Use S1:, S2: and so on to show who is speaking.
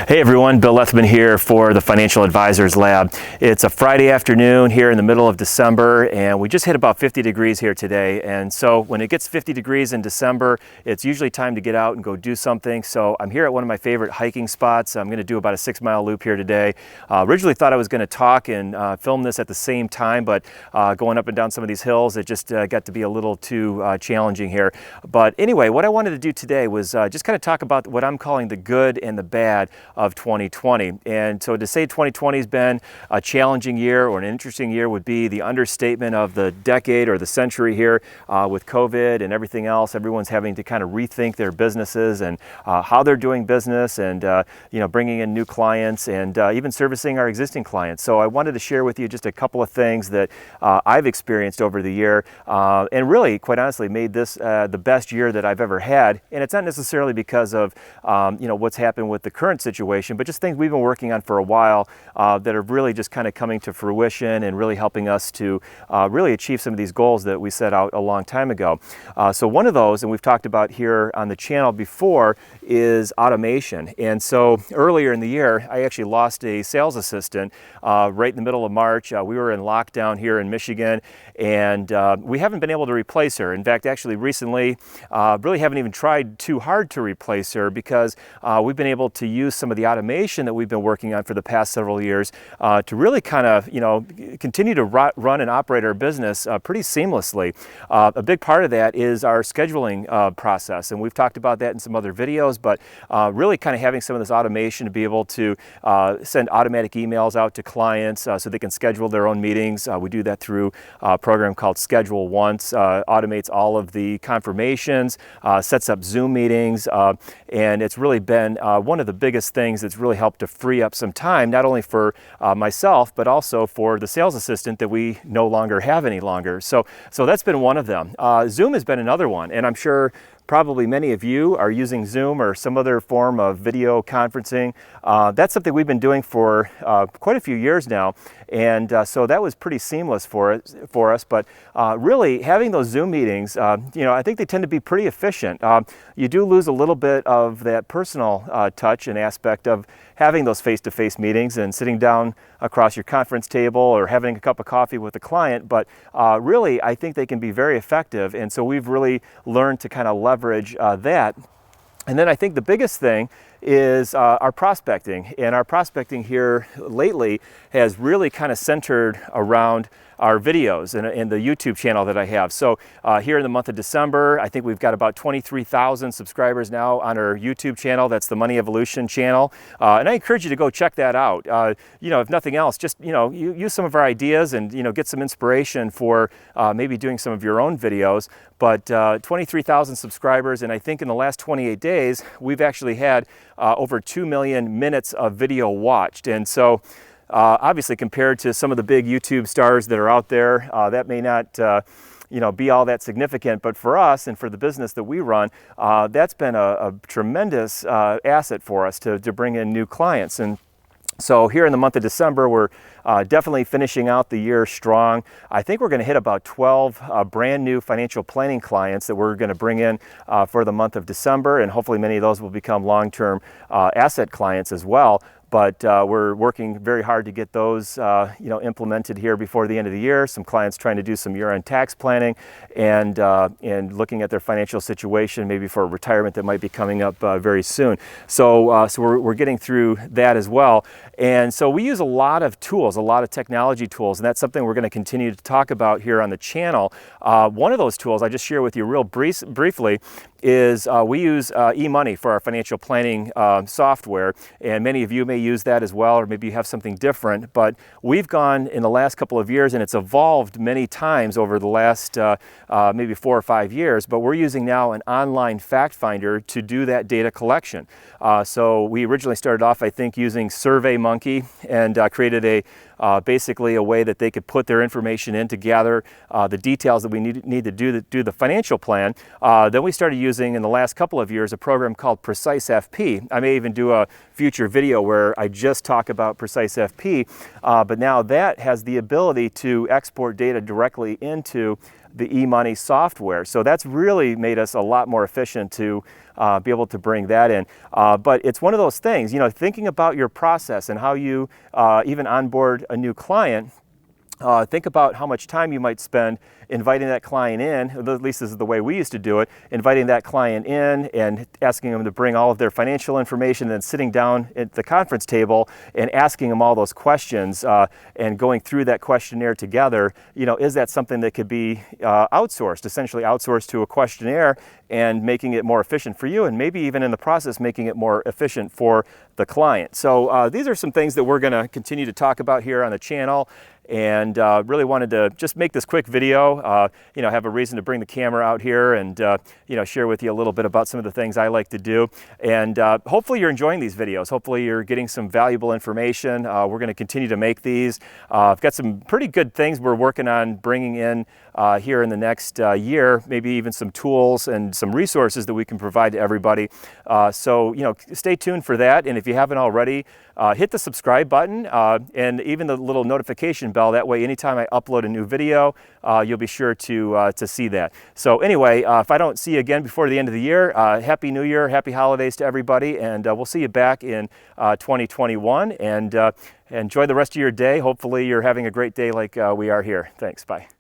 S1: Hey everyone, Bill Lethman here for the Financial Advisors Lab. It's a Friday afternoon here in the middle of December, and we just hit about 50 degrees here today. And so when it gets 50 degrees in December, it's usually time to get out and go do something. So I'm here at one of my favorite hiking spots. I'm going to do about a 6-mile loop here today. Originally thought I was going to talk and film this at the same time, but going up and down some of these hills, it just got to be a little too challenging here. But anyway, what I wanted to do today was just kind of talk about what I'm calling the good and the bad of 2020. And so to say 2020 has been a challenging year or an interesting year would be the understatement of the decade or the century here with COVID and everything else. Everyone's having to kind of rethink their businesses and how they're doing business and bringing in new clients and even servicing our existing clients. So I wanted to share with you just a couple of things that I've experienced over the year and really, quite honestly, made this the best year that I've ever had. And it's not necessarily because of what's happened with the current situation, but just things we've been working on for a while that are really just kind of coming to fruition and really helping us to really achieve some of these goals that we set out a long time ago. So one of those, and we've talked about here on the channel before, is automation. And so earlier in the year, I actually lost a sales assistant right in the middle of March. We were in lockdown here in Michigan, and we haven't been able to replace her. In fact, actually recently, really haven't even tried too hard to replace her because we've been able to use some of the automation that we've been working on for the past several years to really kind of, continue to run and operate our business pretty seamlessly. A big part of that is our scheduling process, and we've talked about that in some other videos, but really kind of having some of this automation to be able to send automatic emails out to clients so they can schedule their own meetings. We do that through a program called Schedule Once, automates all of the confirmations, sets up Zoom meetings, and it's really been one of the biggest things that's really helped to free up some time, not only for myself, but also for the sales assistant that we no longer have any longer. So that's been one of them. Zoom has been another one, and I'm sure probably many of you are using Zoom or some other form of video conferencing. That's something we've been doing for quite a few years now, and so that was pretty seamless for us. But really, having those Zoom meetings, I think they tend to be pretty efficient. You do lose a little bit of that personal touch and aspect of having those face-to-face meetings and sitting down across your conference table or having a cup of coffee with a client, but really I think they can be very effective, and so we've really learned to kind of leverage that. And then I think the biggest thing is our prospecting, and our prospecting here lately has really kind of centered around our videos and the YouTube channel that I have. So here in the month of December, I think we've got about 23,000 subscribers now on our YouTube channel. That's the Money Evolution channel. And I encourage you to go check that out. If nothing else, just, use some of our ideas and, get some inspiration for maybe doing some of your own videos. But 23,000 subscribers, and I think in the last 28 days, we've actually had over 2 million minutes of video watched. And so obviously, compared to some of the big YouTube stars that are out there, that may not be all that significant, but for us and for the business that we run, that's been a tremendous asset for us to bring in new clients. And so here in the month of December, we're definitely finishing out the year strong. I think we're going to hit about 12 brand new financial planning clients that we're going to bring in for the month of December, and hopefully many of those will become long-term asset clients as well. But we're working very hard to get those implemented here before the end of the year. Some clients trying to do some year-end tax planning and looking at their financial situation, maybe for retirement that might be coming up very soon. So we're getting through that as well. And so we use a lot of tools, a lot of technology tools, and that's something we're going to continue to talk about here on the channel. One of those tools I just share with you real briefly is we use eMoney for our financial planning software, and many of you may use that as well, or maybe you have something different, but we've gone in the last couple of years, and it's evolved many times over the last maybe 4 or 5 years, but we're using now an online fact finder to do that data collection. So we originally started off, I think, using SurveyMonkey and created basically a way that they could put their information in to gather the details that we need to do the financial plan. Then we started using using in the last couple of years a program called Precise FP. I may even do a future video where I just talk about Precise FP, but now that has the ability to export data directly into the eMoney software. So that's really made us a lot more efficient to be able to bring that in. But it's one of those things, you know, thinking about your process and how you even onboard a new client. Think about how much time you might spend inviting that client in, at least this is the way we used to do it, inviting that client in and asking them to bring all of their financial information, and then sitting down at the conference table and asking them all those questions and going through that questionnaire together. You know, is that something that could be outsourced, essentially outsourced to a questionnaire, and making it more efficient for you, and maybe even in the process making it more efficient for the client. So these are some things that we're going to continue to talk about here on the channel, and really wanted to just make this quick video, you know, have a reason to bring the camera out here and, you know, share with you a little bit about some of the things I like to do. And hopefully you're enjoying these videos. Hopefully you're getting some valuable information. We're going to continue to make these. I've got some pretty good things we're working on bringing in here in the next year, maybe even some tools and some resources that we can provide to everybody. So, you know, stay tuned for that. And if you haven't already, hit the subscribe button and even the little notification bell. That way, anytime I upload a new video, you'll be sure to see that. So anyway, if I don't see you again before the end of the year, Happy New Year, Happy Holidays to everybody, and we'll see you back in 2021. And enjoy the rest of your day. Hopefully you're having a great day like we are here. Thanks. Bye.